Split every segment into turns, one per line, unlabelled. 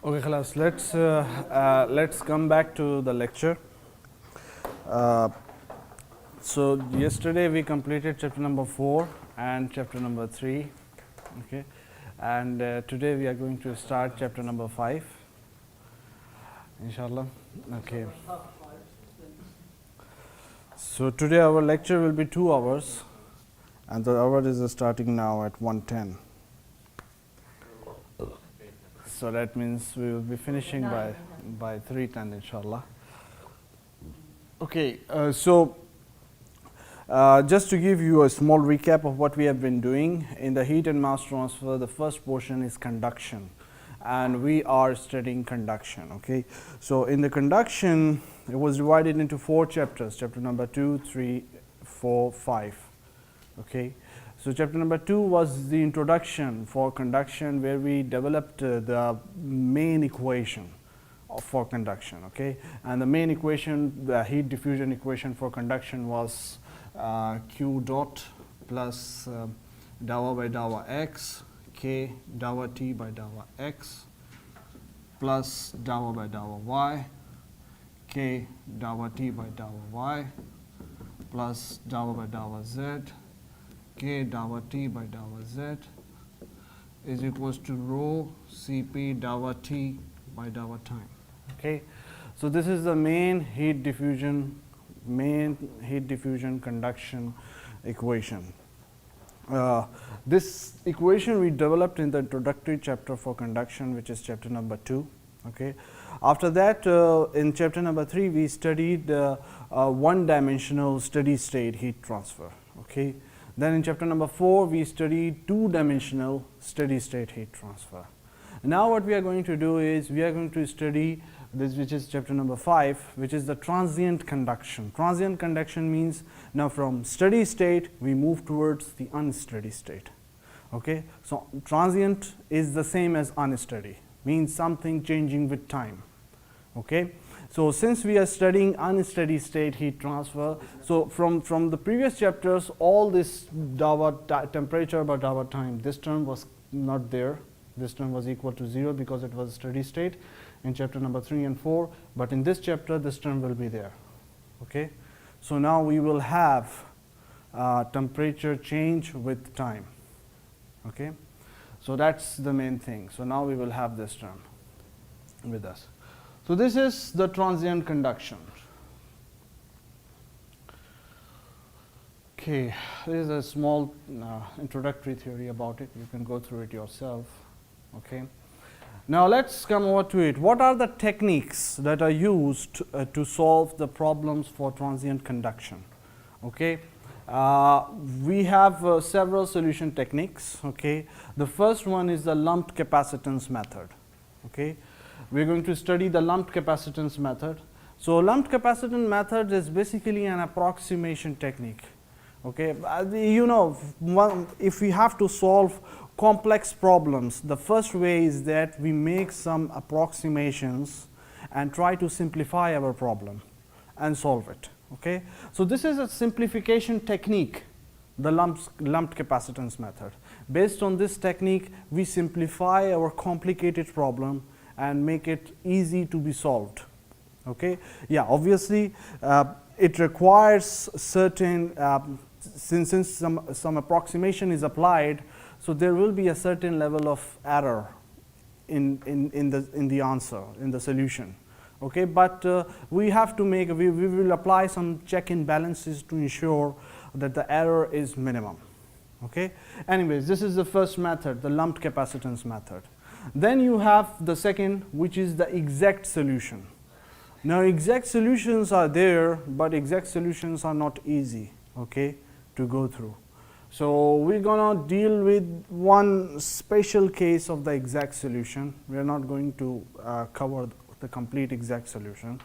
Okay, class. Let's come back to the lecture. So yesterday we completed chapter number 4 and chapter number 3. Okay, and today we are going to start chapter number 5. Inshallah. Okay. So today our lecture will be 2 hours, and the hour is starting now at 1:10. So that means we will be finishing by 3:10 inshallah. Okay, just to give you a small recap of what we have been doing in the heat and mass transfer, the first portion is conduction, and we are studying conduction. Okay, so in the conduction, it was divided into 4 chapters: chapter number 2, 3, 4, 5. Okay. So chapter number 2 was the introduction for conduction, where we developed the main equation for conduction. Okay, and the main equation, the heat diffusion equation for conduction, was Q dot plus dou by dou x, K dou T by dou x, plus dou by dou y, K dou T by dou y, plus dou by dou z, K dou T by dou z is equals to rho Cp dou T by dou time. Okay, so this is the main heat diffusion conduction equation. This equation we developed in the introductory chapter for conduction, which is chapter number 2. Okay, after that, in chapter number 3 we studied one-dimensional steady state heat transfer. Okay. Then in chapter number 4 we studied two-dimensional steady state heat transfer. Now what we are going to do is we are going to study this, which is chapter number 5, which is the transient conduction. Transient conduction means now from steady state we move towards the unsteady state. Okay, so transient is the same as unsteady, means something changing with time. Okay. So since we are studying unsteady state heat transfer, so from the previous chapters, all this temperature by dou time, this term was not there. This term was equal to 0 because it was steady state in chapter number 3 and 4. But in this chapter, this term will be there. Okay. So now we will have temperature change with time. Okay. So that's the main thing. So now we will have this term with us. So this is the transient conduction. Okay, this is a small introductory theory about it. You can go through it yourself. Okay. Now let's come over to it. What are the techniques that are used to solve the problems for transient conduction? Okay. We have several solution techniques. Okay. The first one is the lumped capacitance method. Okay. We are going to study the lumped capacitance method. So lumped capacitance method is basically an approximation technique. Okay, you know, if we have to solve complex problems, the first way is that we make some approximations and try to simplify our problem and solve it. Okay, so this is a simplification technique, the lumped capacitance method. Based on this technique, we simplify our complicated problem and make it easy to be solved. Okay, yeah, obviously it requires certain since some approximation is applied, so there will be a certain level of error in the answer, in the solution. Okay, but we have to make we will apply some check and balances to ensure that the error is minimum. Okay, anyways, this is the first method, the lumped capacitance method. Then you have the second, which is the exact solution. Now exact solutions are there, but exact solutions are not easy, okay, to go through. So we're gonna deal with one special case of the exact solution. We are not going to cover the complete exact solution.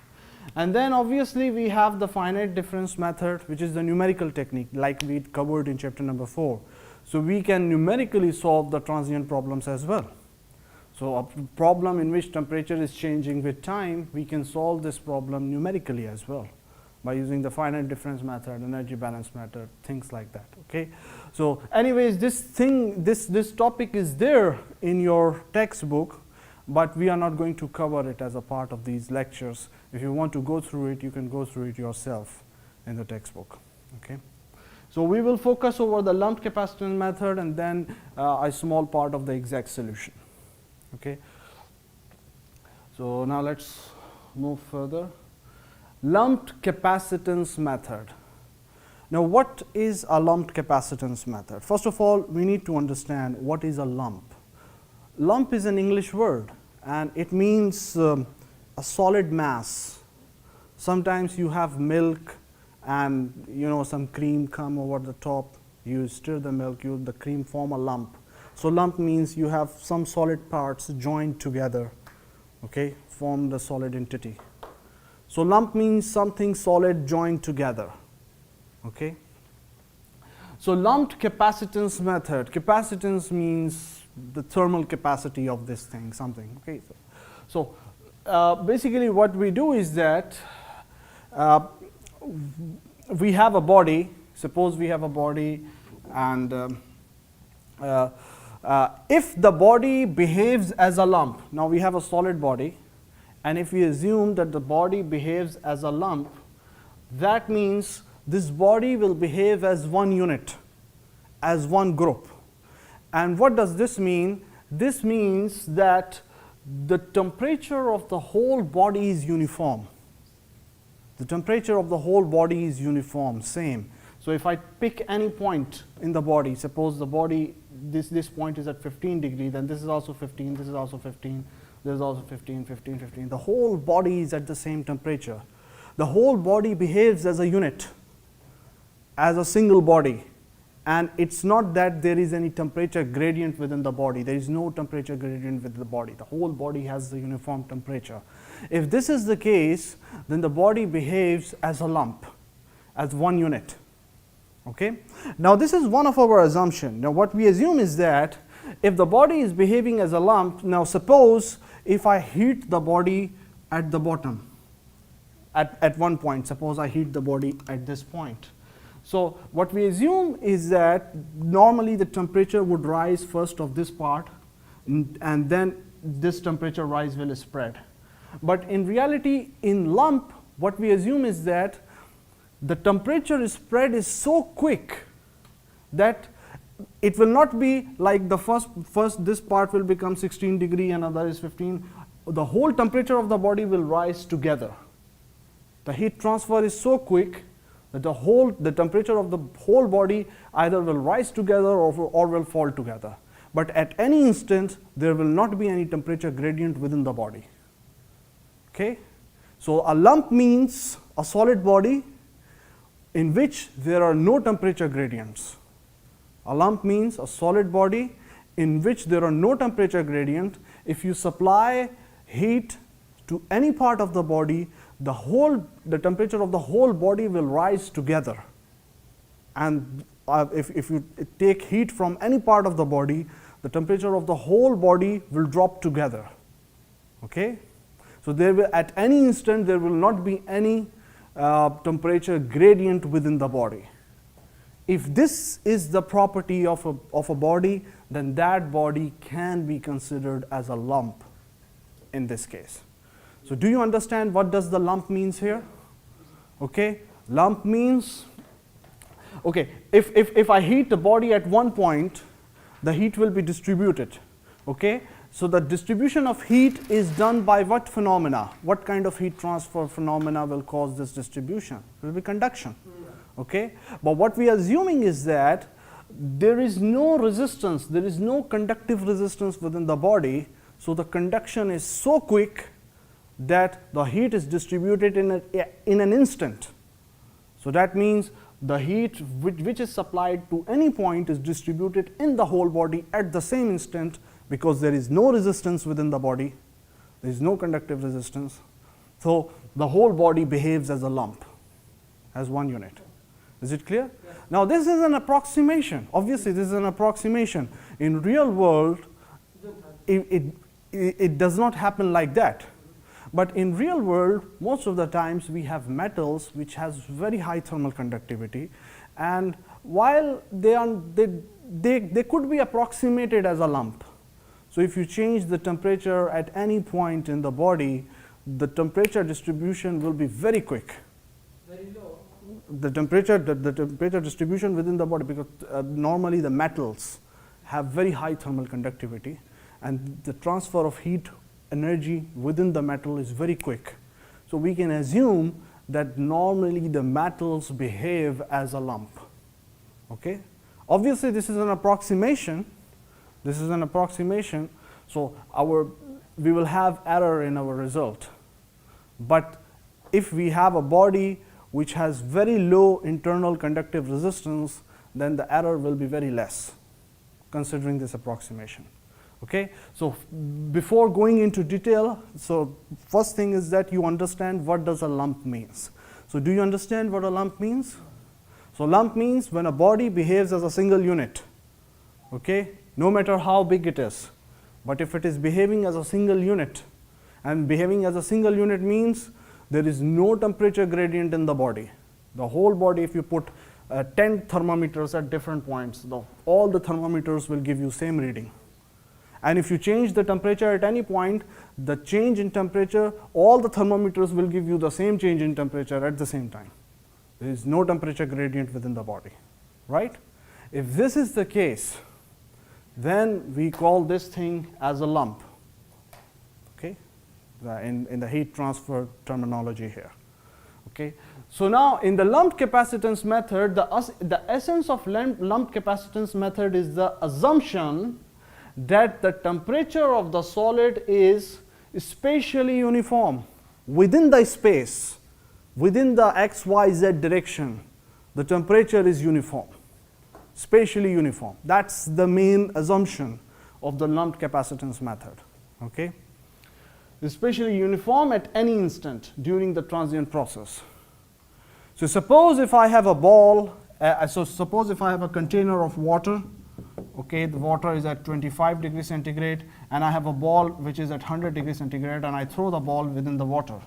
And then obviously we have the finite difference method, which is the numerical technique, like we covered in chapter number 4. So we can numerically solve the transient problems as well. So a problem in which temperature is changing with time, we can solve this problem numerically as well by using the finite difference method, energy balance method, things like that. Okay. So anyways, this topic is there in your textbook, but we are not going to cover it as a part of these lectures. If you want to go through it, you can go through it yourself in the textbook. Okay. So we will focus over the lumped capacitance method and then a small part of the exact solution. Okay. So now let's move further. Lumped capacitance method. Now what is a lumped capacitance method? First of all, we need to understand what is a lump. Lump is an English word and it means a solid mass. Sometimes you have milk and some cream come over the top, you stir the milk, the cream form a lump. So lump means you have some solid parts joined together, okay, form the solid entity. So lump means something solid joined together, okay. So lumped capacitance method, capacitance means the thermal capacity of this thing, something, okay. So basically what we do is that we have a body, suppose we have a body, and if the body behaves as a lump, now we have a solid body, and if we assume that the body behaves as a lump, that means this body will behave as one unit, as one group. And what does this mean? This means that the temperature of the whole body is uniform. The temperature of the whole body is uniform, same. So if I pick any point in the body, suppose the body, this point is at 15 degree, then this is also 15, this is also 15, this is also 15, 15, 15. The whole body is at the same temperature. The whole body behaves as a unit, as a single body. And it's not that there is any temperature gradient within the body. There is no temperature gradient within the body. The whole body has the uniform temperature. If this is the case, then the body behaves as a lump, as one unit. Okay? Now this is one of our assumptions. Now what we assume is that if the body is behaving as a lump, now suppose if I heat the body at the bottom, at one point, suppose I heat the body at this point. So what we assume is that normally the temperature would rise first of this part, and then this temperature rise will spread. But in reality, in lump, what we assume is that the temperature spread is so quick that it will not be like the first this part will become 16 degree and another is 15. The whole temperature of the body will rise together. The heat transfer is so quick that the temperature of the whole body either will rise together or will fall together. But at any instant, there will not be any temperature gradient within the body. Okay? So a lump means a solid body in which there are no temperature gradients. A lump means a solid body in which there are no temperature gradient. If you supply heat to any part of the body, the temperature of the whole body will rise together. And if you take heat from any part of the body, the temperature of the whole body will drop together. Okay? So there will, at any instant, there will not be any temperature gradient within the body. If this is the property of a body, then that body can be considered as a lump in this case. So do you understand what does the lump means here? Okay, lump means, okay, if I heat the body at one point, the heat will be distributed. Okay, so the distribution of heat is done by what phenomena? What kind of heat transfer phenomena will cause this distribution? It will be conduction. Okay, but what we are assuming is that there is no resistance, there is no conductive resistance within the body, so the conduction is so quick that the heat is distributed in an instant. So that means the heat which is supplied to any point is distributed in the whole body at the same instant, because there is no resistance within the body, there is no conductive resistance. So the whole body behaves as a lump, as one unit. Is it clear? Yeah. Now this is an approximation. Obviously this is an approximation. In real world, it does not happen like that. But in real world, most of the times we have metals which has very high thermal conductivity, and while they could be approximated as a lump. So if you change the temperature at any point in the body, the temperature distribution will be very quick.
Very low.
The temperature distribution within the body, because normally the metals have very high thermal conductivity, and the transfer of heat energy within the metal is very quick. So we can assume that normally the metals behave as a lump. Okay? Obviously, this is an approximation. This is an approximation. So we will have error in our result. But if we have a body which has very low internal conductive resistance, then the error will be very less, considering this approximation. Okay? So before going into detail, so first thing is that you understand what does a lump means. So do you understand what a lump means? So lump means when a body behaves as a single unit, okay, no matter how big it is. But if it is behaving as a single unit, and behaving as a single unit means there is no temperature gradient in the body. The whole body, if you put 10 thermometers at different points, all the thermometers will give you same reading. And if you change the temperature at any point, the change in temperature, all the thermometers will give you the same change in temperature at the same time. There is no temperature gradient within the body, right? If this is the case, then we call this thing as a lump, okay, in the heat transfer terminology here. Okay. So now in the lumped capacitance method, the essence of lumped capacitance method is the assumption that the temperature of the solid is spatially uniform within the space, within the x, y, z direction. The temperature is uniform, spatially uniform. That's the main assumption of the lumped capacitance method. Okay? It's spatially uniform at any instant during the transient process. So suppose if I have a ball, suppose if I have a container of water, okay, the water is at 25 degrees centigrade, and I have a ball which is at 100 degrees centigrade, and I throw the ball within the water.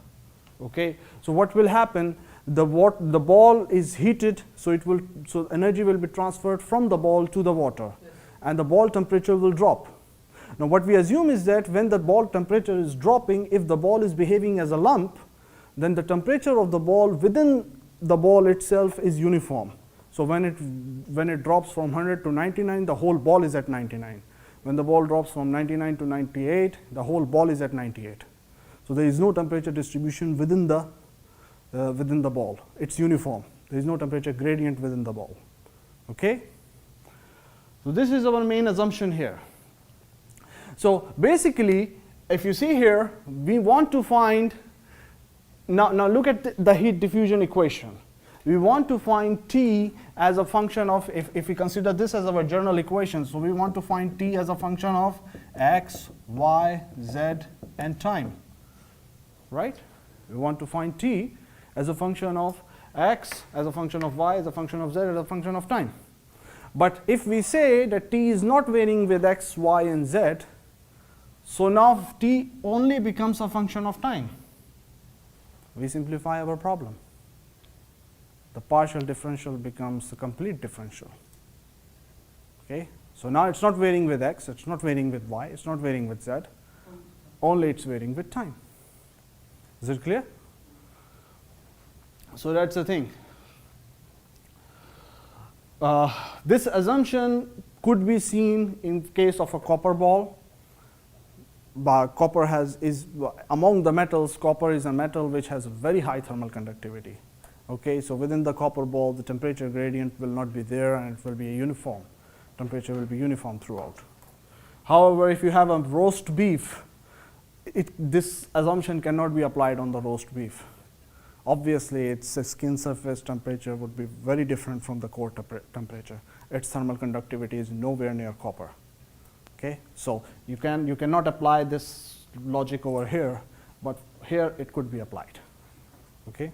Okay, so what will happen? The ball is heated, so energy will be transferred from the ball to the water, and the ball temperature will drop. Now what we assume is that when the ball temperature is dropping, if the ball is behaving as a lump, then the temperature of the ball within the ball itself is uniform. So when it drops from 100 to 99, the whole ball is at 99. When the ball drops from 99 to 98, the whole ball is at 98. So there is no temperature distribution within the ball. It's uniform. There is no temperature gradient within the ball. Okay? So this is our main assumption here. So basically, if you see here, we want to find, now look at the heat diffusion equation. We want to find T as a function of, if we consider this as our general equation, so we want to find T as a function of x, y, z, and time, right? We want to find T as a function of x, as a function of y, as a function of z, as a function of time. But if we say that T is not varying with x, y, and z, so now T only becomes a function of time. We simplify our problem. The partial differential becomes the complete differential. Okay? So now it's not varying with x, it's not varying with y, it's not varying with z, only it's varying with time. Is it clear? So that's the thing. This assumption could be seen in case of a copper ball. Copper is among the metals, copper is a metal which has a very high thermal conductivity. Okay, so within the copper ball, the temperature gradient will not be there, and it will be uniform. Temperature will be uniform throughout. However, if you have a roast beef, this assumption cannot be applied on the roast beef. Obviously, its skin surface temperature would be very different from the core temperature. Its thermal conductivity is nowhere near copper. Okay, so you cannot apply this logic over here, but here it could be applied. Okay.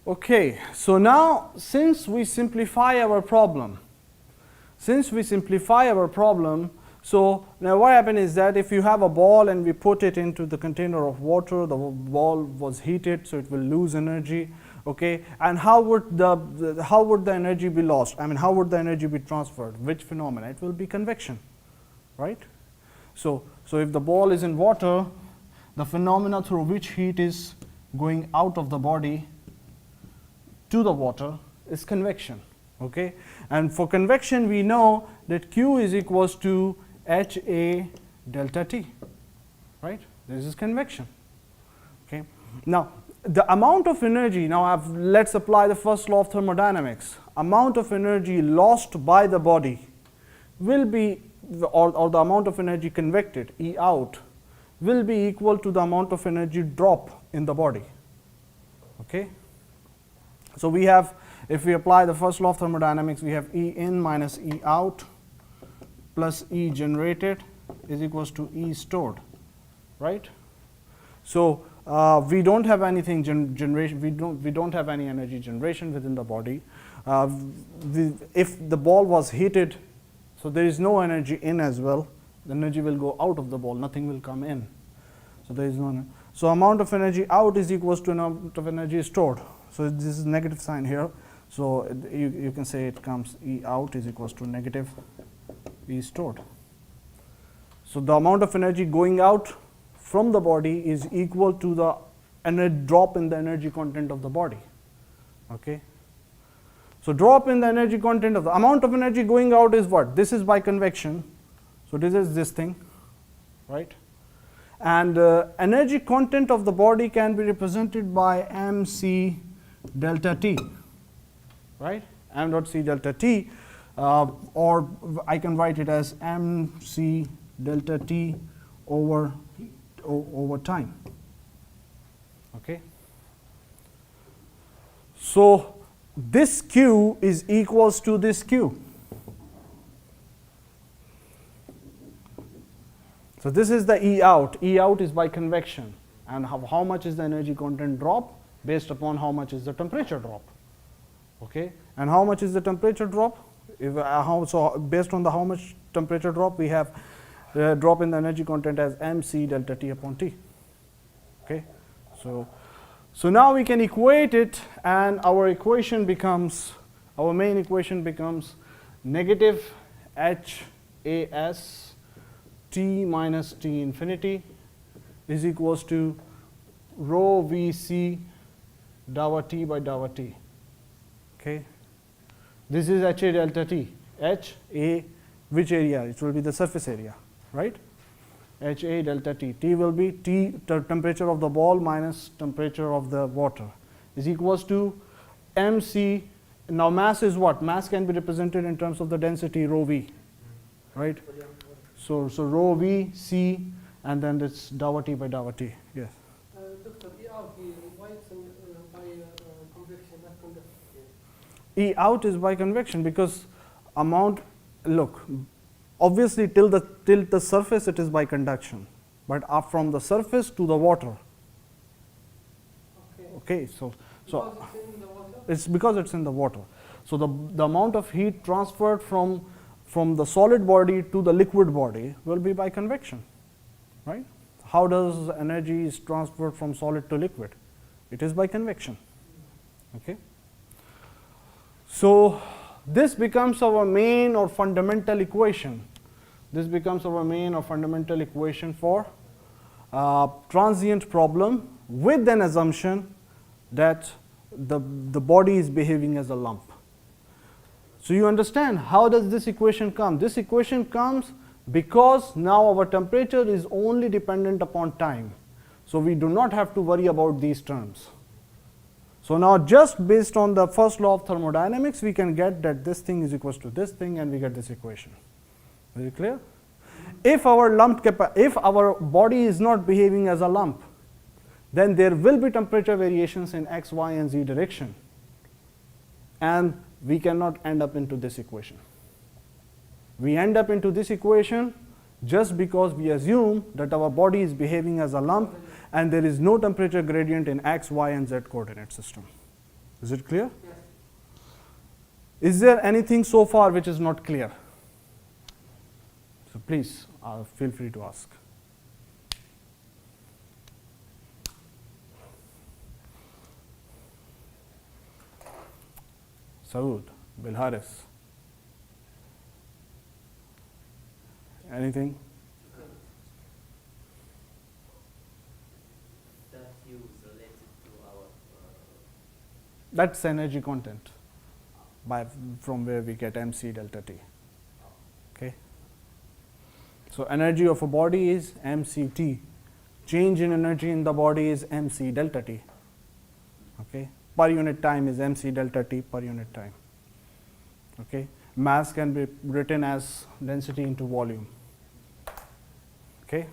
Okay, so now since we simplify our problem, so now what happened is that if you have a ball and we put it into the container of water, the ball was heated, so it will lose energy. Okay, and how would the energy be lost? I mean, how would the energy be transferred? Which phenomena? It will be convection, right? So if the ball is in water, the phenomena through which heat is going out of the body to the water is convection. Okay, and for convection we know that Q is equals to HA delta T, right? This is convection. Okay, now the amount of energy, now let's apply the first law of thermodynamics. Amount of energy lost by the body will be, or the amount of energy convected, E out, will be equal to the amount of energy drop in the body. Okay, so we have, if we apply the first law of thermodynamics, we have E in minus E out plus E generated is equals to E stored, right? So we don't have anything generation. We don't have any energy generation within the body. If the ball was heated, so there is no energy in as well. The energy will go out of the ball. Nothing will come in. So there is no. So amount of energy out is equals to amount of energy stored. So this is negative sign here. So you can say it comes E out is equals to negative E stored. So the amount of energy going out from the body is equal to the drop in the energy content of the body. Okay. So drop in the energy content of the amount of energy going out is what? This is by convection. So this is this thing, right? And energy content of the body can be represented by mc delta T, right? M dot C delta T, or I can write it as mc delta T over time. Okay. So this Q is equals to this Q. So this is the E out. E out is by convection, and how much is the energy content drop based upon how much is the temperature drop. Okay, and how much is the temperature drop? So based on the how much temperature drop, we have drop in the energy content as mc delta T upon T. Okay, so now we can equate it, and our equation becomes, our main equation becomes negative HAS T minus T infinity is equals to rho VC dou T by dou T. Okay, this is HA delta T. HA, which area? It will be the surface area, right? HA delta T. T will be T, the temperature of the ball minus temperature of the water, is equals to mc. Now mass is what? Mass can be represented in terms of the density rho V, right? So rho V C, and then it's dou T by dou T. Yes.
Doctor, E out here, why it's by convection, not conduction?
E out is by convection because amount, look, obviously till the surface it is by conduction, but from the surface to the water. Okay, so
because it's in the water?
It's because it's in the water. So the amount of heat transferred from the solid body to the liquid body will be by convection, right? How does energy is transferred from solid to liquid? It is by convection. Okay. So this becomes our main or fundamental equation. This becomes our main or fundamental equation for transient problem with an assumption that the body is behaving as a lump. So you understand how does this equation come? This equation comes because now our temperature is only dependent upon time. So we do not have to worry about these terms. So now just based on the first law of thermodynamics, we can get that this thing is equals to this thing, and we get this equation. Very clear? If our if our body is not behaving as a lump, then there will be temperature variations in x, y, and z direction, and we cannot end up into this equation. We end up into this equation just because we assume that our body is behaving as a lump and there is no temperature gradient in x, y, and z coordinate system. Is it clear?
Yes.
Is there anything so far which is not clear? So please feel free to ask. Saud, Bilharis. Anything?
That use related to our
That's energy content from where we get mc delta t. Okay. So energy of a body is mct. Change in energy in the body is mc delta t. Okay. Per unit time is mc delta t per unit time. Okay. Mass can be written as density into volume. Okay.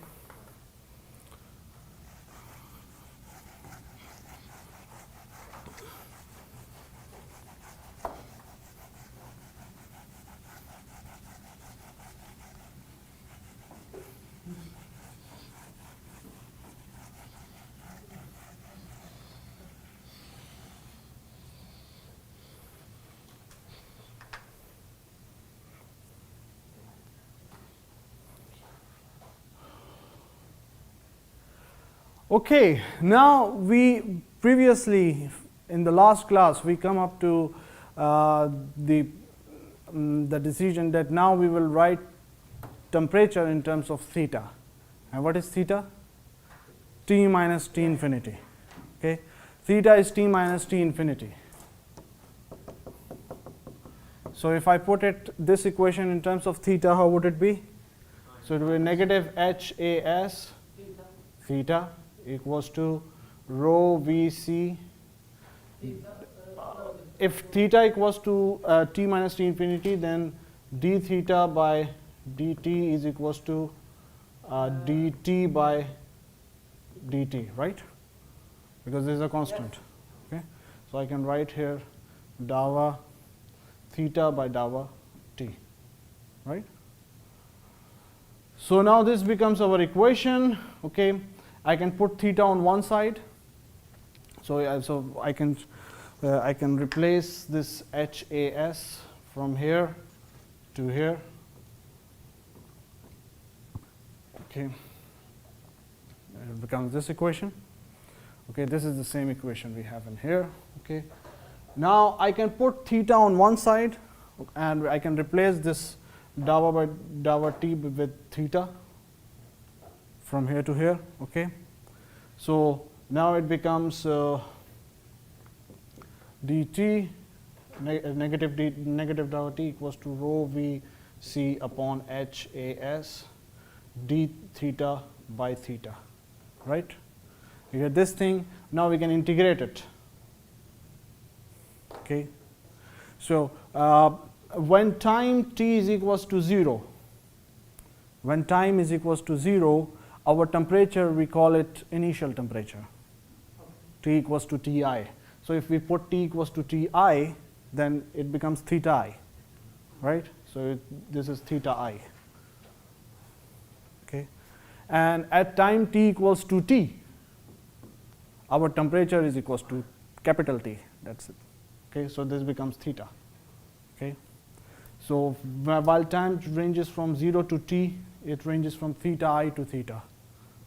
Okay, now we previously in the last class we come up to the decision that now we will write temperature in terms of theta. And what is theta? T minus T infinity. Okay, theta is T minus T infinity. So if I put it this equation in terms of theta, how would it be? So it will be negative HAS theta equals to rho VC. If theta equals to T minus T infinity, then d theta by dt is equals to dt by dt, right? Because this is a constant.
Yes.
Okay, so I can write here dava theta by dava t, right? So now this becomes our equation. Okay, I can put theta on one side. So I can replace this HAS from here to here. Okay, it becomes this equation. Okay, this is the same equation we have in here. Okay, now I can put theta on one side, and I can replace this dava by dava t with theta from here to here. Okay, so now it becomes dt negative dava t equals to rho v c upon HAS d theta by theta, right? You get this thing. Now we can integrate it. Okay, so when time t is equals to 0, when time is equals to 0, our temperature, we call it initial temperature. T equals to Ti. So if we put T equals to Ti, then it becomes theta I, right? So this is theta I. Okay, and at time t equals to T, our temperature is equals to capital T. That's it. Okay, so this becomes theta. Okay, so while time ranges from 0 to T, it ranges from theta I to theta.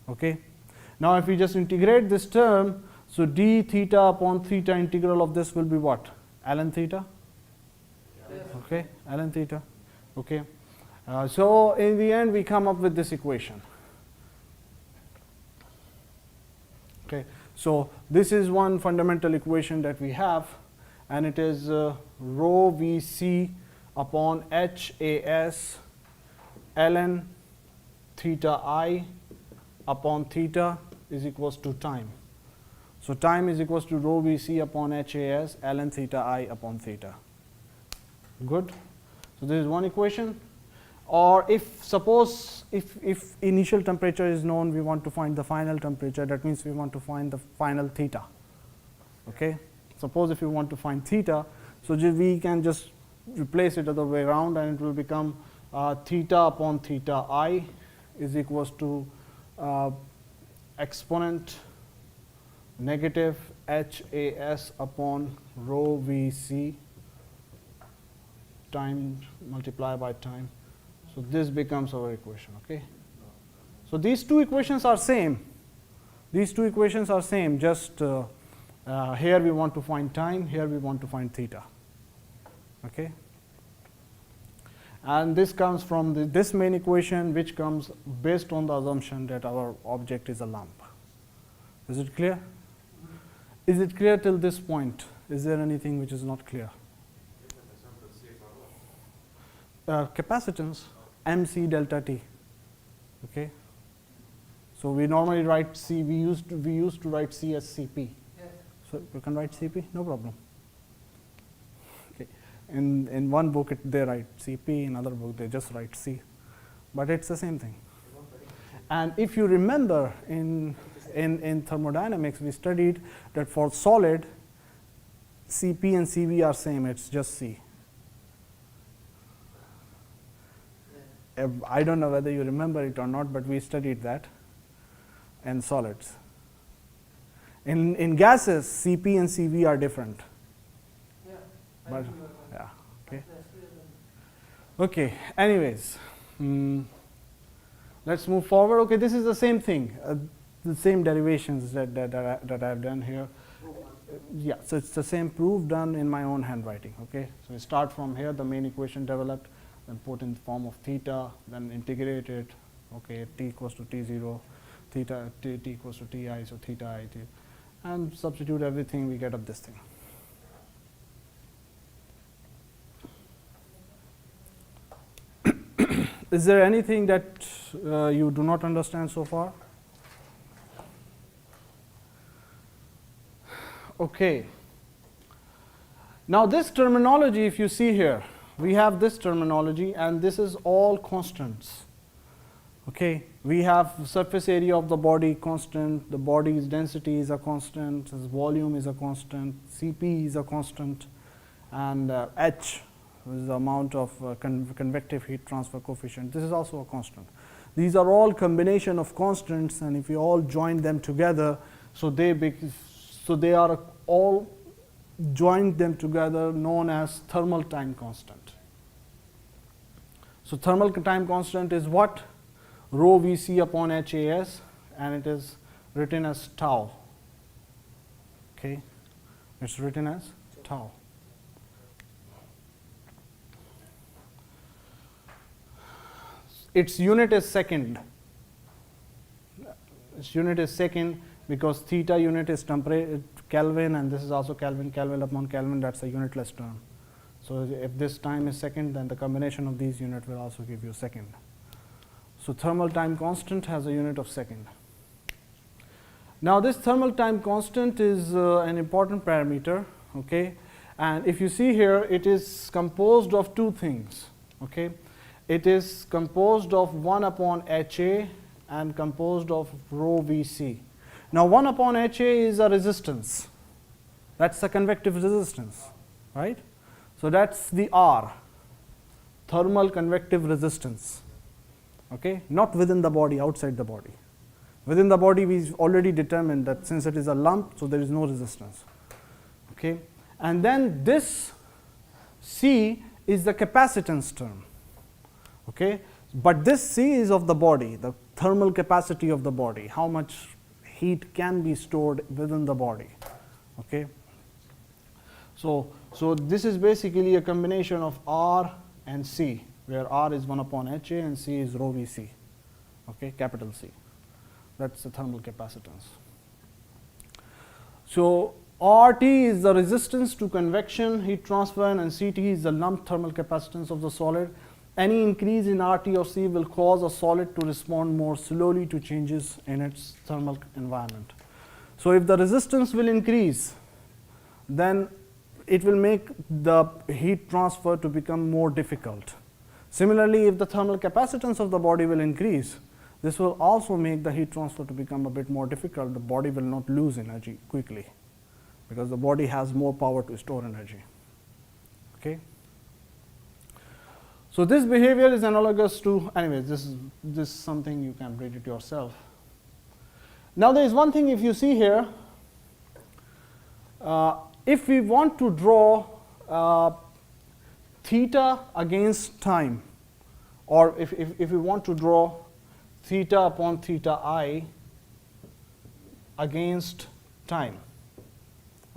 Okay, now if we just integrate this term, so d theta upon theta integral of this will be what? Ln theta.
Yes.
Okay, ln theta. Okay, so in the end we come up with this equation. Okay, so this is one fundamental equation that we have, and it is rho Vc upon HAS ln theta I upon theta is equals to time. So time is equals to rho Vc upon HAS ln theta I upon theta. Good. So this is one equation. Or if suppose if initial temperature is known, we want to find the final temperature. That means we want to find the final theta. Okay. Suppose if you want to find theta, so we can just replace it other way around, and it will become theta upon theta I is equals to exponent negative HAS upon rho Vc time multiplied by time. So this becomes our equation. Okay. So these two equations are same. These two equations are same. Just here we want to find time. Here we want to find theta. Okay. And this comes from this main equation, which comes based on the assumption that our object is a lump. Is it clear? Is it clear till this point? Is there anything which is not clear? Capacitance, MC delta T. Okay. So we normally write C. We used to write C as CP.
Yes.
So you can write CP, no problem. Okay. In one book they write CP, in another book they just write C, but it's the same thing. And if you remember in thermodynamics, we studied that for solid, CP and CV are same. It's just C. I don't know whether you remember it or not, but we studied that in solids. In gases, CP and CV are different.
Yeah. I
But
remember that.
yeah, okay.
That's clear then.
Okay. Anyways, let's move forward. Okay, this is the same thing, the same derivations that I've done here. Yeah, so it's the same proof done in my own handwriting. Okay, so we start from here, the main equation developed, then put in the form of theta, then integrate it. Okay, t equals to t0, theta t equals to ti, so theta I t, and substitute everything. We get up this thing. Is there anything that you do not understand so far? Okay. Now this terminology, if you see here, we have this terminology, and this is all constants. Okay, we have surface area of the body constant, the body's density is a constant, its volume is a constant, Cp is a constant, and H is the amount of convective heat transfer coefficient. This is also a constant. These are all combination of constants, and if you all join them together, so they are all joined them together known as thermal time constant. So thermal time constant is what? Rho Vc upon HAS, and it is written as tau. Okay, it's written as tau. Its unit is second. Its unit is second because theta unit is Kelvin, and this is also Kelvin. Kelvin upon Kelvin, that's a unitless term. So if this time is second, then the combination of these units will also give you second. So thermal time constant has a unit of second. Now this thermal time constant is an important parameter, okay? And if you see here, it is composed of two things, okay? It is composed of 1 upon HA and composed of rho Vc. Now 1 upon HA is a resistance. That's the convective resistance, right? So that's the R, thermal convective resistance. Okay, not within the body, outside the body. Within the body, we've already determined that since it is a lump, so there is no resistance. Okay, and then this C is the capacitance term. Okay, but this C is of the body, the thermal capacity of the body, how much heat can be stored within the body. Okay, so this is basically a combination of R and C, where R is 1 upon HA and C is rho Vc, okay, capital C. That's the thermal capacitance. So RT is the resistance to convection, heat transfer, and CT is the lump thermal capacitance of the solid. Any increase in RT or C will cause a solid to respond more slowly to changes in its thermal environment. So if the resistance will increase, then it will make the heat transfer to become more difficult. Similarly, if the thermal capacitance of the body will increase, this will also make the heat transfer to become a bit more difficult. The body will not lose energy quickly because the body has more power to store energy. Okay. So this behavior is analogous to, anyways, this is something you can read it yourself. Now there is one thing, if you see here, if we want to draw theta against time, or if we want to draw theta upon theta I against time,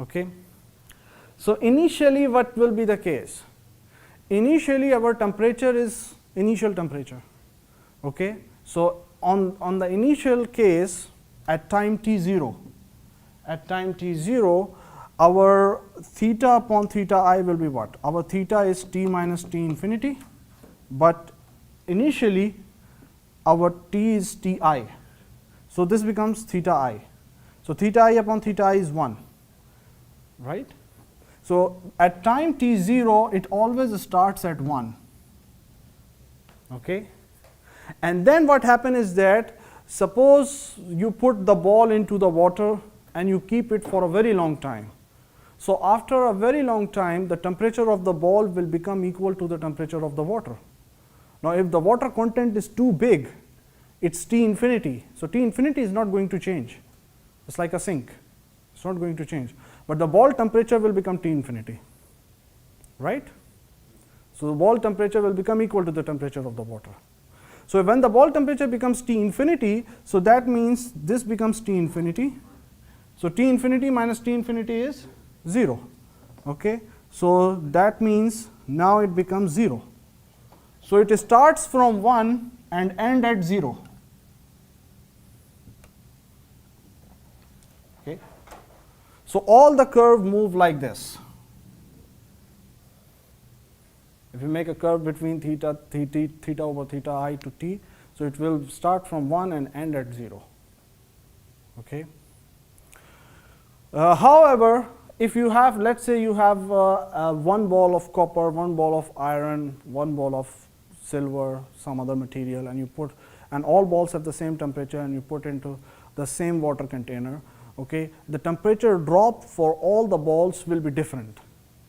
okay. So initially what will be the case? initially our temperature is initial temperature. Okay, so on the initial case at time t0, our theta upon theta I will be what? Our theta is t minus t infinity, but initially our t is ti. So this becomes theta I. So theta I upon theta I is 1, right? So at time t0, it always starts at 1. Okay? And then what happens is that suppose you put the ball into the water and you keep it for a very long time. So after a very long time, the temperature of the ball will become equal to the temperature of the water. Now if the water content is too big, it's T infinity. So T infinity is not going to change. It's like a sink. It's not going to change. But the ball temperature will become T infinity, right? So the ball temperature will become equal to the temperature of the water. So when the ball temperature becomes T infinity, so that means this becomes T infinity. So T infinity minus T infinity is 0. Okay? So that means now it becomes 0. So it starts from 1 and end at 0. Okay? So all the curve move like this. If you make a curve between theta over theta I to t, so it will start from 1 and end at 0. Okay. However, if you have, let's say you have one ball of copper, one ball of iron, one ball of silver, some other material, and you put, and all balls have the same temperature, and you put into the same water container, okay, the temperature drop for all the balls will be different.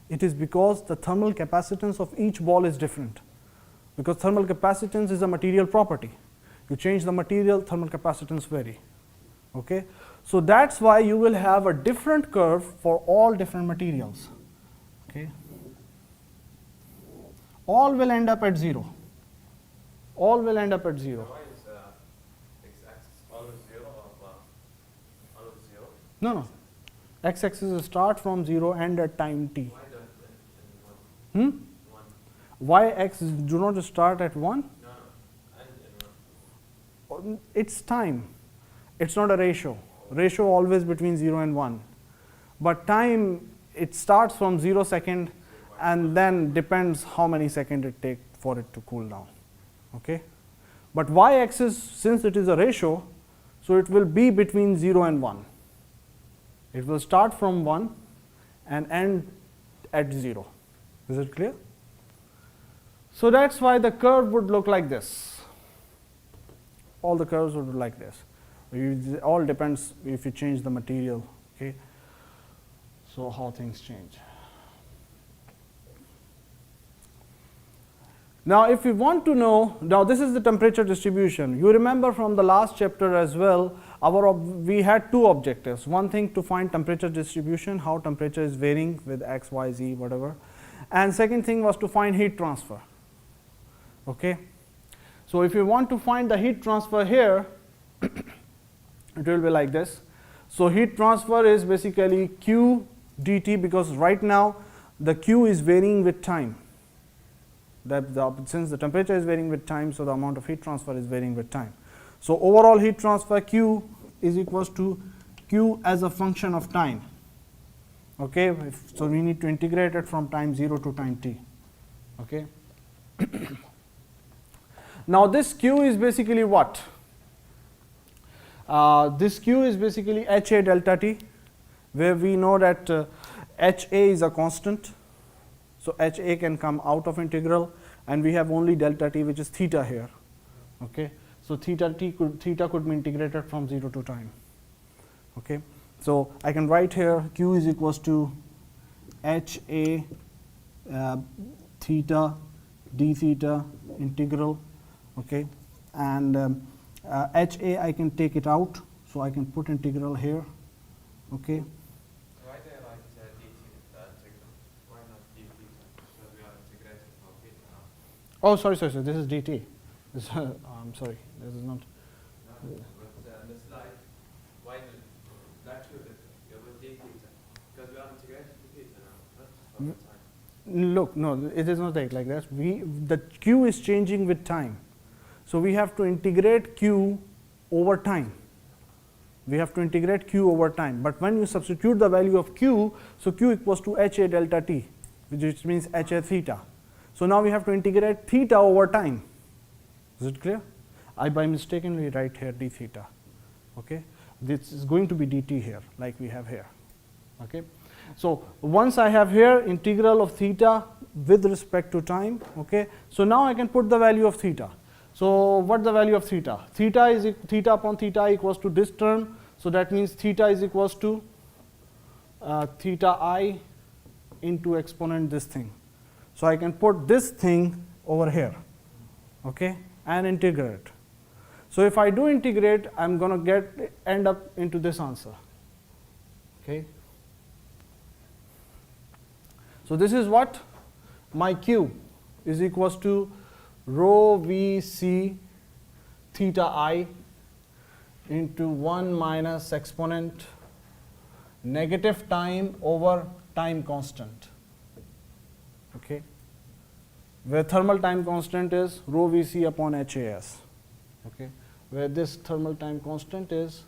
It is because the thermal capacitance of each ball is different. Because thermal capacitance is a material property. You change the material, thermal capacitance vary. Okay? So that's why you will have a different curve for all different materials. Okay? All will end up at 0. All will end up at 0.
Why is x-axis always 0 or always 0?
No, no. X-axis start from 0 and at time t.
Why don't it 1?
Why x do not start at 1?
No, and 1.
It's time. It's not a ratio. Ratio always between 0 and 1. But time, it starts from 0 second and then depends how many seconds it takes for it to cool down. Okay? But y-axis, since it is a ratio, so it will be between 0 and 1. It will start from 1 and end at 0. Is it clear? So that's why the curve would look like this. All the curves would look like this. It all depends if you change the material. Okay? So how things change. Now if we want to know, now this is the temperature distribution. You remember from the last chapter as well, we had two objectives. One thing to find temperature distribution, how temperature is varying with x, y, z, whatever. And second thing was to find heat transfer. Okay? So if you want to find the heat transfer here, it will be like this. So heat transfer is basically Q dt, because right now the Q is varying with time. Since the temperature is varying with time, so the amount of heat transfer is varying with time. So overall heat transfer Q is equals to Q as a function of time. Okay, so we need to integrate it from time 0 to time t. Okay. Now this Q is basically what? This Q is basically HA delta t, where we know that HA is a constant. So HA can come out of integral, and we have only delta t, which is theta here. Okay. So theta could be integrated from 0 to time. Okay. So I can write here Q is equals to HA theta d theta integral. Okay. And HA I can take it out, so I can put integral here. Okay.
Why do I write dt integral? Why not d theta? Because we are integrating from theta now.
Oh, sorry. This is dt. This, I'm sorry. This is not.
No, but the slide, why not you with d theta? Because we are integrating to theta now, not for the time.
Look, no, it is not like that. The q is changing with time. So we have to integrate q over time. We have to integrate q over time. But when you substitute the value of q, so q equals to HA delta t, which means HA theta. So now we have to integrate theta over time. Is it clear? I by mistakenly write here d theta. Okay, this is going to be dt here, like we have here. Okay, so once I have here integral of theta with respect to time. Okay, so now I can put the value of theta. So what the value of theta? Theta upon theta equals to this term. So that means theta is equals to theta I into exponent this thing. So I can put this thing over here, okay, and integrate. So if I do integrate, I'm going to end up into this answer. Okay. So this is what my q is equals to rho v c theta I into 1 minus exponent negative time over time constant. Okay, where thermal time constant is rho v c upon HAS. Okay, where this thermal time constant is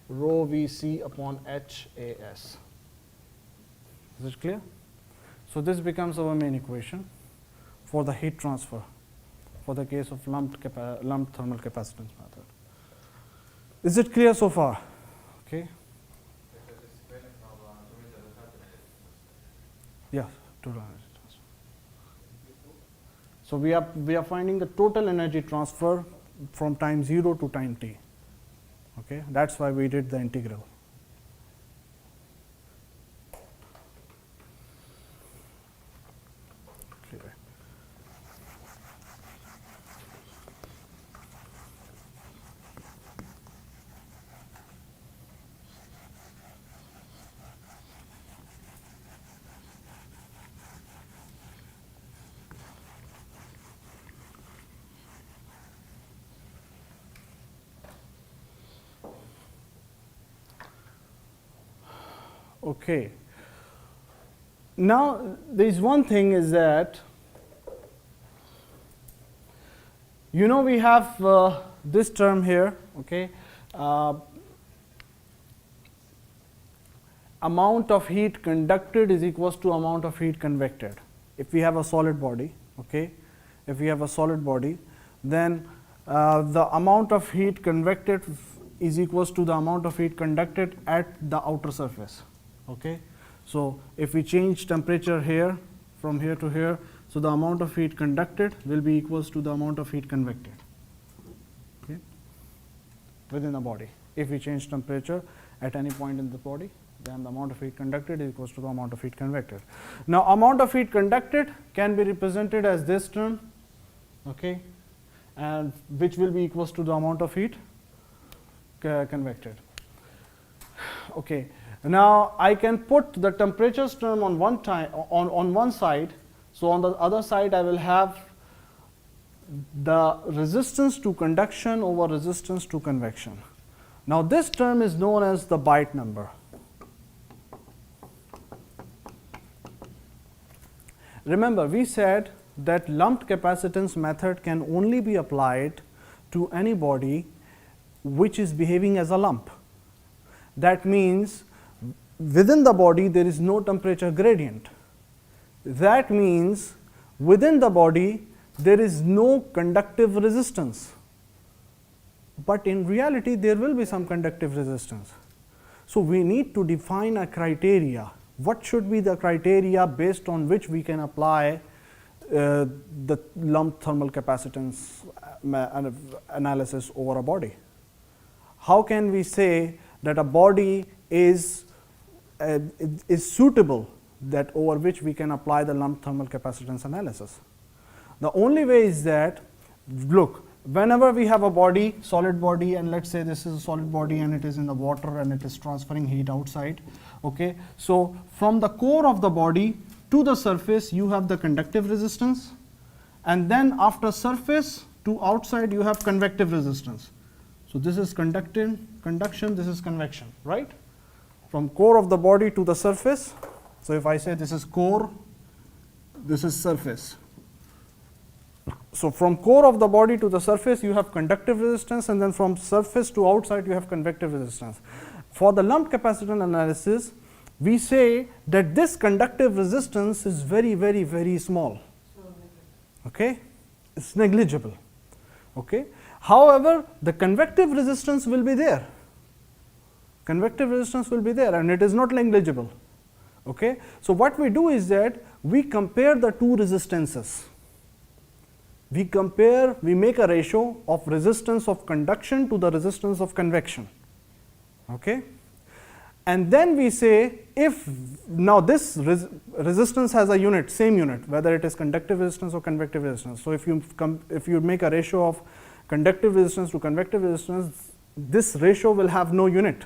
rho v c upon HAS. Is it clear? So this becomes our main equation for the heat transfer for the case of lumped thermal capacitance method. Is it clear so far? Okay. Yeah, total energy transfer. So we are finding the total energy transfer from time 0 to time t. Okay, that's why we did the integral. Clear. Okay. Now there is one thing is that we have this term here. Okay, amount of heat conducted is equals to amount of heat convected. If we have a solid body, okay, if we have a solid body, then the amount of heat convected is equals to the amount of heat conducted at the outer surface. Okay, so if we change temperature here from here to here, so the amount of heat conducted will be equals to the amount of heat convected, okay, within the body. If we change temperature at any point in the body, then the amount of heat conducted is equals to the amount of heat convected. Now amount of heat conducted can be represented as this term, okay, and which will be equals to the amount of heat convected. Okay. Now I can put the temperatures term on one side. So on the other side I will have the resistance to conduction over resistance to convection. Now this term is known as the Biot number. Remember, we said that lumped capacitance method can only be applied to any body which is behaving as a lump. That means within the body there is no temperature gradient. That means within the body there is no conductive resistance. But in reality there will be some conductive resistance. So we need to define a criteria. What should be the criteria based on which we can apply the lumped thermal capacitance analysis over a body? How can we say that a body is suitable that over which we can apply the lumped thermal capacitance analysis? The only way is that, look, whenever we have a body, solid body, and let's say this is a solid body and it is in the water and it is transferring heat outside. Okay, so from the core of the body to the surface you have the conductive resistance, and then after surface to outside you have convective resistance. So this is conduction, this is convection, right? From core of the body to the surface. So if I say this is core, This is surface. So from core of the body to the surface you have conductive resistance, and then from surface to outside you have convective resistance. For the lumped capacitance analysis, we say that this conductive resistance is very, very, very small. Okay, it's negligible. Okay, however, the convective resistance will be there. Convective resistance will be there, and it is not negligible. Okay, so what we do is that we compare the two resistances. We make a ratio of resistance of conduction to the resistance of convection. Okay, and then we say if now this resistance has a unit, same unit, whether it is conductive resistance or convective resistance. So if you make a ratio of conductive resistance to convective resistance, this ratio will have no unit.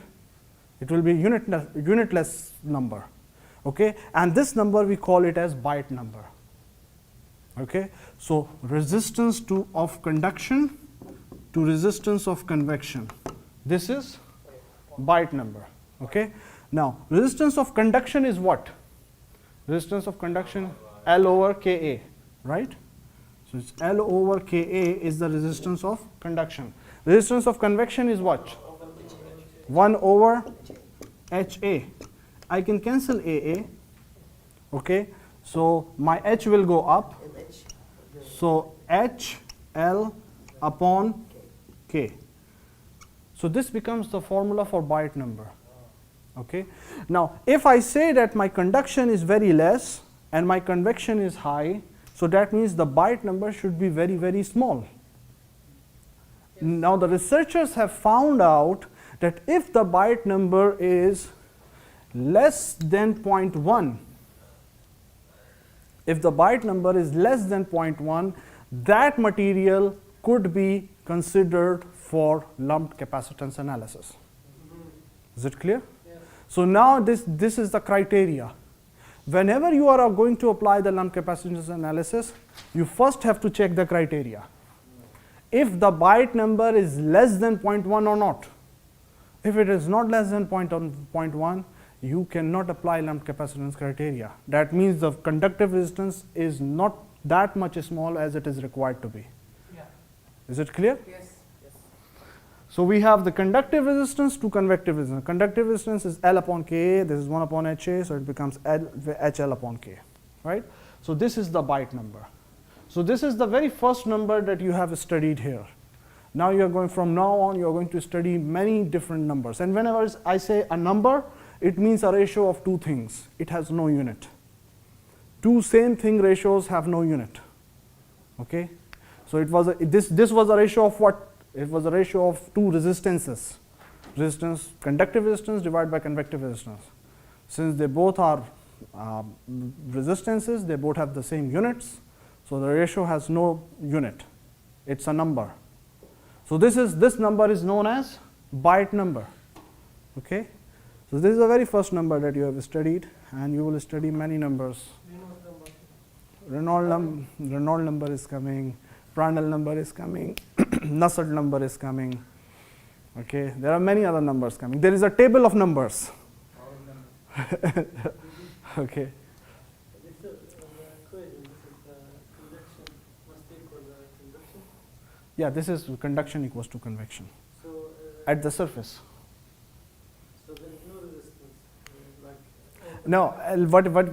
It will be unitless number. Okay, and this number we call it as Biot number. Okay, so resistance of conduction to resistance of convection. This is Biot number. Okay, now resistance of conduction is what? Resistance of conduction L over Ka, right? So it's L over Ka is the resistance of conduction. Resistance of convection is what? 1 over HA. I can cancel AA. Okay, so my H will go up. So H L upon K. So this becomes the formula for Biot number. Okay. Now if I say that my conduction is very less and my convection is high, so that means the Biot number should be very, very small. Yes. Now the researchers have found out that if the Biot number is less than 0.1, if the Biot number is less than 0.1, that material could be considered for lumped capacitance analysis. Is it clear? Yes. So now this is the criteria. Whenever you are going to apply the lumped capacitance analysis, you first have to check the criteria. If the Biot number is less than 0.1 or not. If it is not less than 0.1, you cannot apply lumped capacitance criteria. That means the conductive resistance is not that much small as it is required to be.
Yeah.
Is it clear?
Yes. Yes.
So we have the conductive resistance to convective resistance. Conductive resistance is L upon Ka, this is 1 upon HA, so it becomes HL upon K, right? So this is the Biot number. So this is the very first number that you have studied here. Now you are going, from now on, you are going to study many different numbers. And whenever I say a number, it means a ratio of two things. It has no unit. Two same thing ratios have no unit. Okay? So it was this was a ratio of what? It was a ratio of two resistances. Resistance, conductive resistance divided by convective resistance. Since they both are resistances, they both have the same units. So the ratio has no unit. It's a number. So this number is known as Biot number. Okay? So this is the very first number that you have studied, and you will study many numbers. Reynolds number is coming, Prandtl number is coming, Nusselt number is coming. Okay, there are many other numbers coming. There is a table of numbers. Okay.
This is equation. This is conduction must equal conduction.
Yeah, this is conduction equals to convection
So
at the surface.
so there is no resistance.
No,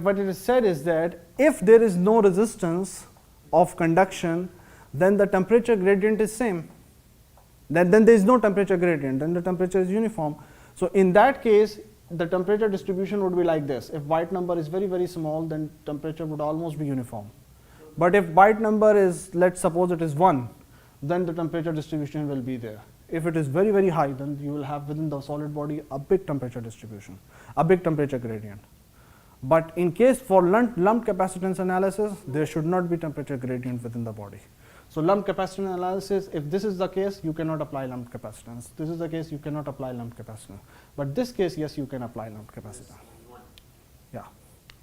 what it is said is that if there is no resistance of conduction, then the temperature gradient is same. Then there is no temperature gradient, then the temperature is uniform. So in that case, the temperature distribution would be like this. If Biot number is very, very small, then temperature would almost be uniform. But if Biot number is, let's suppose it is 1, then the temperature distribution will be there. If it is very, very high, then you will have within the solid body a big temperature distribution, a big temperature gradient. But in case for lumped capacitance analysis, there should not be temperature gradient within the body. So lumped capacitance analysis, if this is the case, you cannot apply lumped capacitance. This is the case, you cannot apply lumped capacitance. But this case, yes, you can apply lumped capacitance. Yeah.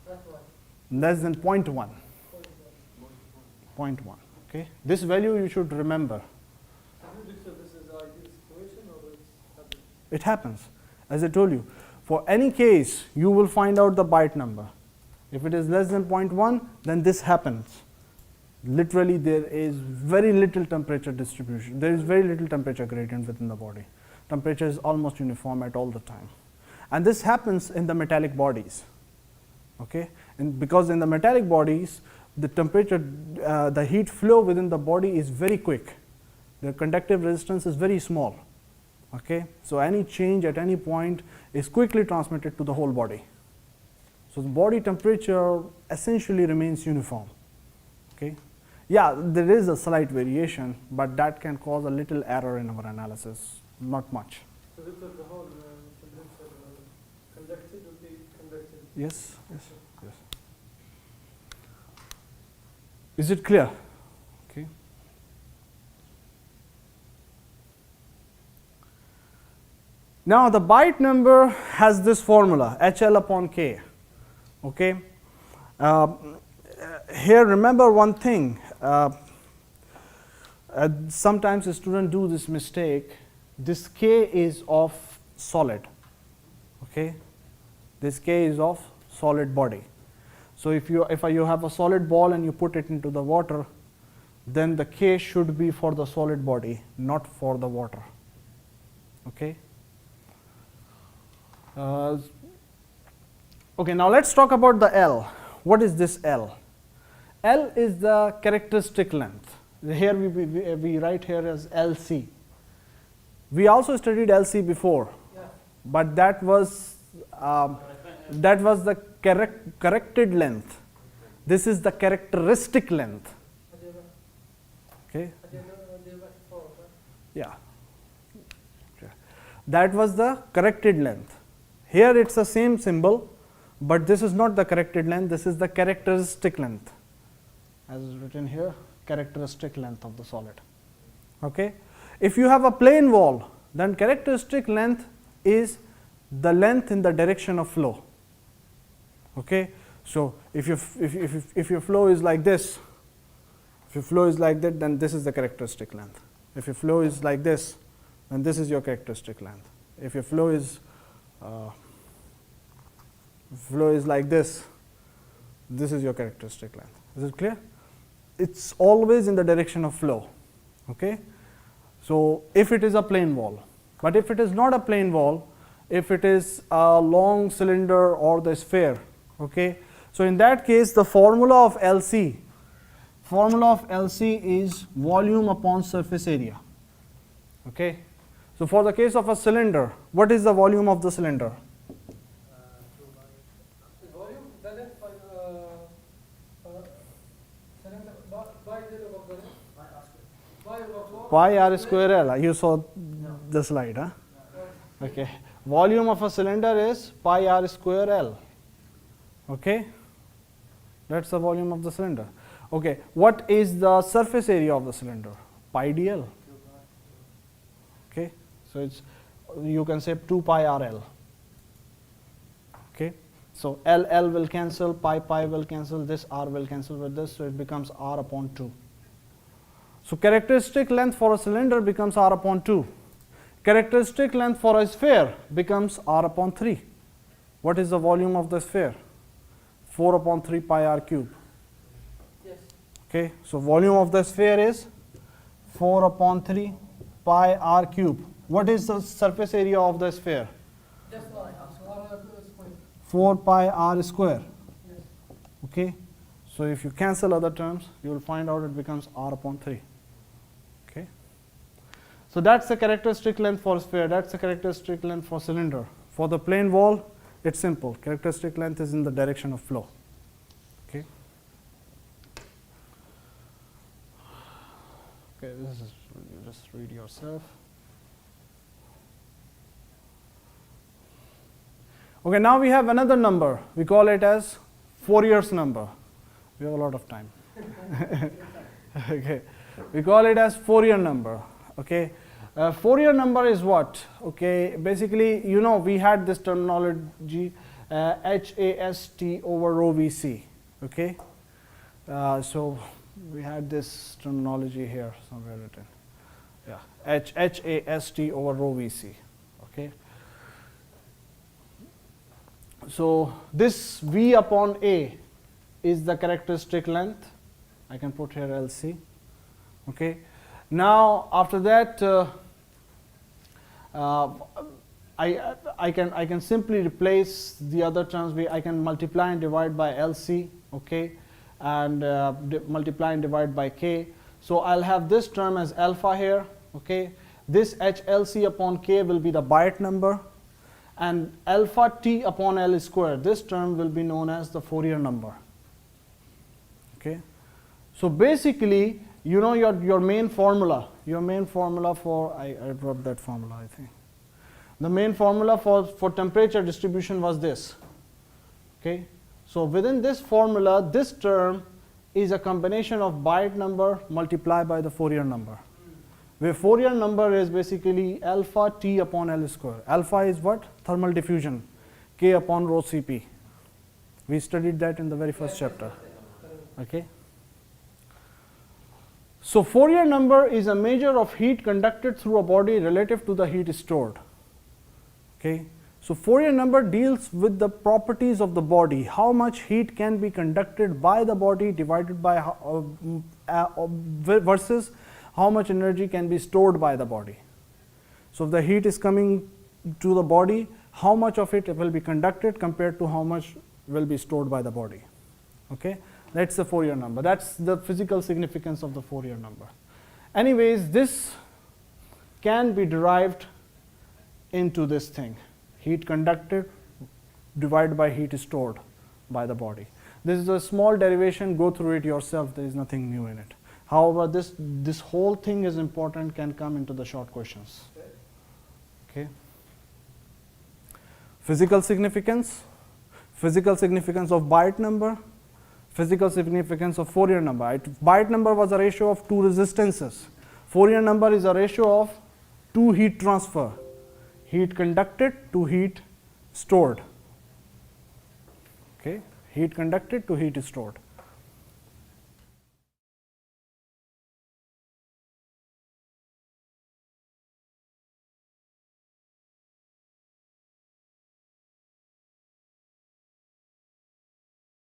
That's why.
Less than 0.1. 0.1. Okay. This value you should remember.
This is the ideal situation, or it's
It happens. As I told you, for any case, you will find out the Biot number. If it is less than 0.1, then this happens. Literally, there is very little temperature distribution. There is very little temperature gradient within the body. Temperature is almost uniform at all the time. And this happens in the metallic bodies. Okay? And because in the metallic bodies, the temperature, the heat flow within the body is very quick. The conductive resistance is very small. Okay? So any change at any point is quickly transmitted to the whole body. So the body temperature essentially remains uniform. Okay? Yeah, there is a slight variation, but that can cause a little error in our analysis, not much.
So this is the whole temperature conducted will be conducted.
Yes, yes, yes. Is it clear? Okay. Now the byte number has this formula, HL upon K. Okay. Here remember one thing, sometimes students do this mistake. This K is of solid. Okay. This K is of solid body. So if you have a solid ball and you put it into the water, then the K should be for the solid body, not for the water. Okay. Okay, now let's talk about the L. What is this L? L is the characteristic length. Here we write here as LC. We also studied LC before,
Yeah.
but that was the corrected length. This is the characteristic length. Okay. Yeah. That was the corrected length. Here it's the same symbol, but this is not the corrected length, this is the characteristic length. As is written here, characteristic length of the solid. Okay. If you have a plane wall, then characteristic length is the length in the direction of flow. Okay. So if your flow is like this, if your flow is like that, then this is the characteristic length. If your flow is like this, then this is your characteristic length. If your flow is like this is your characteristic length. Is it clear? It's always in the direction of flow. Okay. So if it is a plane wall, but if it is not a plane wall, if it is a long cylinder or the sphere, okay. So in that case, the formula of LC is volume upon surface area. Okay. So for the case of a cylinder, what is the volume of the cylinder?
The volume, the length by cylinder by the
Pi r square L. You saw the slide, huh? Okay. Volume of a cylinder is pi r square L. Okay. That's the volume of the cylinder. Okay. What is the surface area of the cylinder? Pi dl. Okay. So it's, you can say 2 pi r L. Okay. So L will cancel, pi will cancel, this r will cancel with this, so it becomes r upon 2. So characteristic length for a cylinder becomes r upon 2. Characteristic length for a sphere becomes r upon 3. What is the volume of the sphere? 4 upon 3 pi r cube.
Yes.
Okay. So volume of the sphere is 4 upon 3 pi r cube. What is the surface area of the sphere?
Just like square.
4 pi r square.
Yes.
Okay. So if you cancel other terms, you will find out it becomes r upon 3. Okay. So that's the characteristic length for sphere, that's the characteristic length for cylinder. For the plane wall, it's simple. Characteristic length is in the direction of flow. Okay. Okay, this is, you just read yourself. Okay, now we have another number. We call it as Fourier's number. We have a lot of time. Okay, we call it as Fourier number. Okay, Fourier number is what? Okay, basically, you know, we had this terminology HAST over rho VC. Okay, so we had this terminology here somewhere written. Yeah, HAST over rho VC. Okay. So this V upon A is the characteristic length. I can put here LC. Okay. Now after that, I can simply replace the other terms. I can multiply and divide by LC, okay, and multiply and divide by K. So I'll have this term as alpha here, okay. This HLC upon K will be the Biot number, and alpha T upon L square, this term will be known as the Fourier number, okay. So basically, you know your main formula for, I dropped that formula, I think. The main formula for temperature distribution was this, okay. So within this formula, this term is a combination of Biot number multiplied by the Fourier number, where Fourier number is basically alpha T upon L square. Alpha is what? Thermal diffusion, K upon rho Cp. We studied that in the very first chapter, okay. So Fourier number is a measure of heat conducted through a body relative to the heat stored. Okay. So Fourier number deals with the properties of the body, how much heat can be conducted by the body divided by versus how much energy can be stored by the body. So if the heat is coming to the body, how much of it will be conducted compared to how much will be stored by the body. Okay. That's the Fourier number. That's the physical significance of the Fourier number. Anyways, this can be derived into this thing, heat conducted divided by heat stored by the body. This is a small derivation, go through it yourself, there is nothing new in it. However, this whole thing is important, can come into the short questions. Okay. Physical significance of Biot number, physical significance of Fourier number. Biot number was a ratio of two resistances. Fourier number is a ratio of two heat transfer, heat conducted to heat stored. Okay, heat conducted to heat stored.